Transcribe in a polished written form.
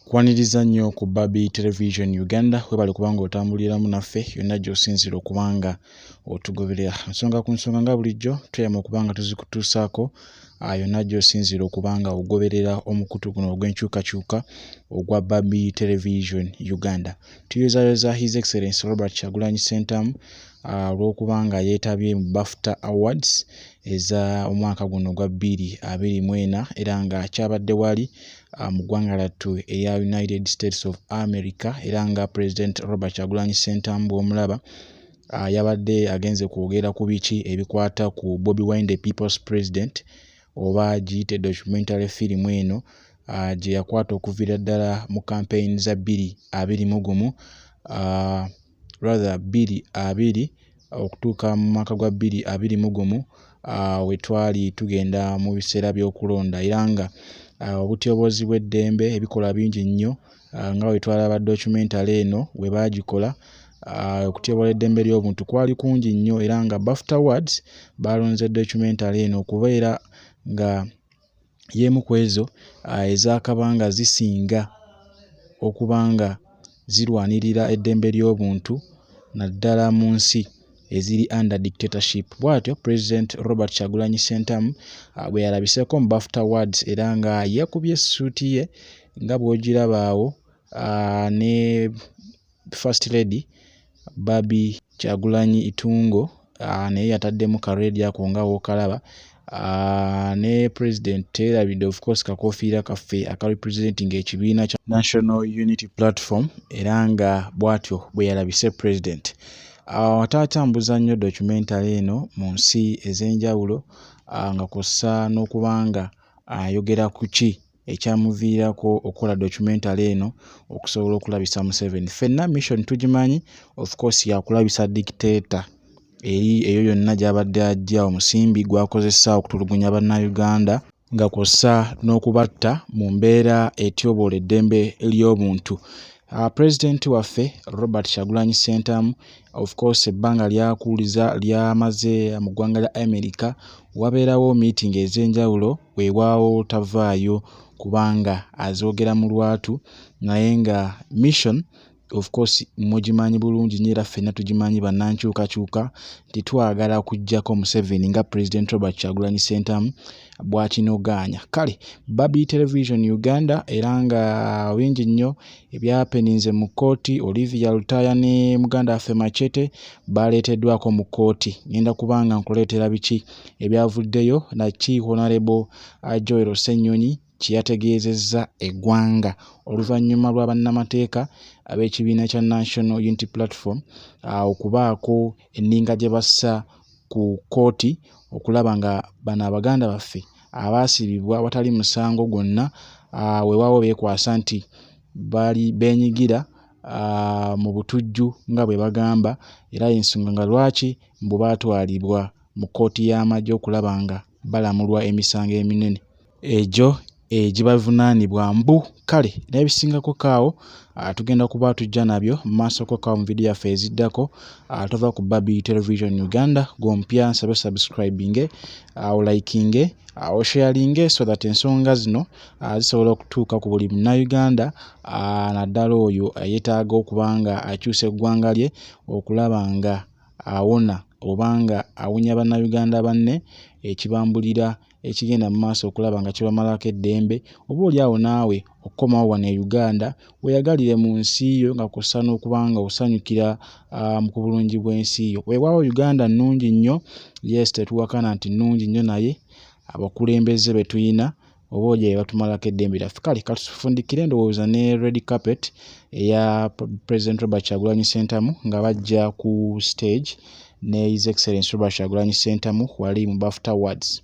Kwaniriza nnyo ku Babi Television Uganda webale kubanga otambuliramu naffe yonna gy'osinzira okubanga otugoberera. Nsonga ku nsonga nga bulijjo tuyama okubanga tuzikutuusaako yonna gy'osinzira okubanga ogoberera omukutu guno ogw'enkyukakyuka ogwa Babi Television Uganda. Tuyozaayoza His Excellency Robert Kyagulanyi Ssentamu olw'okubanga yeetabye mu BAFTA Awards eza omwaka guno gwa 2024 era nga kyabadde wali mu ggwanga lattu eya United States of America era nga President Robert Kyagulanyi Ssentamu bw'omulaba yabadde agenze kwogera ku biki ebikwata ku Bobi Wine the People's President oba giyite documentary film eno gye yakwata okuviira ddala mu campaign za 2021 rather 2020 okutuuka mu mwaka gwa 2021 we twali tugenda mu biseera by'okulonda era nga obutyobozi bw'eddembe ebikola bingi nnyo nga we twalaba documentary eno we baagikola okutyobola eddembe ly'obuntu kwali kungi nnyo era nga BAFTA Awards balonze documentary eno okubeera nga y'emu ku ezo ezaakabanga zisinga okubanga zirwanirira eddembe ly'obuntu naddala mu nsi eziri under dictatorship. Bw'atyo President Robert Kyagulanyi Ssentamu bwe yalabiseeko mu BAFTA Awards era nga yakubye essuuti ye nga bw'ogiraba awo ne First Lady Babi Kyagulanyi Itungo naye yataddemu kareedi ako nga w'okalaba ne President teerabidde of course kakofiira kaffe akarepresenting ekibiina kya National Unity Platform era nga bw'atyo bwe yalabise President. Ataatambuza nnyo documentary eno mu nsi ez'enjawulo nga kw'ossa n'okubanga ayogera ku ki ekyamuviirako okukola documentary eno okusobola okulabisa Museveni. Ffenna mission tugimanyi of course yakulabisa dictator eri eyo yonna gy'abadde ajja omusimbi gwakozesa okutulugunya bannayuganda nga kw'ossa n'okubatta mu mbeera etyobola eddembe ly'obuntu. President waffe Robert Kyagulanyi Ssentamu of course ebbanga lyakuuliza lyamaze mu ggwanga lya America wabeerawo meeting ez'enjawulo weewaawo tavaayo kubanga azoogera mu lwatu naye nga mission of course mugimanyi bulungi nnyo era ffenna tugimanyi bannankyukakyuka titwagala kuggyako Museveni nga President Robert Kyagulanyi Ssentamu bw'akinogaanya. Kale Babi Television Uganda era nga bingi nnyo ebyapeninze mu kkooti Olivia Lutaya ne muganda waffe Machete baleeteddwako mu kkooti. Ngenda kubanga nkuleetera biki ebyavuddeyo na Chief Honorable Joel Ssennyonyi kye yategeezezza eggwanga oluvannyuma lwa bannamateeka ab'ekibiina kya National Unity Platform okubaako enninga gye bassa ku kkooti okulaba nga bano abaganda baffe abaasibibwa watali musango gwonna weewaawo beekwasa nti bali beenyigira mu butujju nga bwe bagamba era ensonga nga lwaki mbu baatwalibwa mu kkooti y'amagye okulaba nga balamulwa emisango eminene egyo egibavunaanibwa mbu. Kale n'ebisingako kaawo tugenda kuba tujja nabyo mu maasoko kaawo mu vidiyo yaffe eziddako tova ku Babi Television Uganda gwompya nsabe subscribinge olikinge osharinge so that ensonga zino zisobola okutuuka ku buli munnayuganda naddala oyo yeetaaga okubanga akyusa eggwanga lye okulaba nga awona obanga awunya bannayuganda banne ekibambulira ekigenda mu maaso okulaba nga kibamalako eddembe oba oli awo naawe okukomawo wano e Uganda weeyagalire mu nsi yo nga kw'ossa n'okubanga osanyukira ku bulungi bw'ensi yo. Weewaawo Uganda nnungi nnyo, yes tetuwakana nti nnungi nnyo naye abakulembeze be tuyina oba oli ayo batumalako eddembe lyaffe. Kale katufundikire ndowooza ne red carpet eya President Robert Kyagulanyi Ssentamu nga bajja ku stage ne His Excellency Robert Kyagulanyi Ssentamu wali mu BAFTA Awards.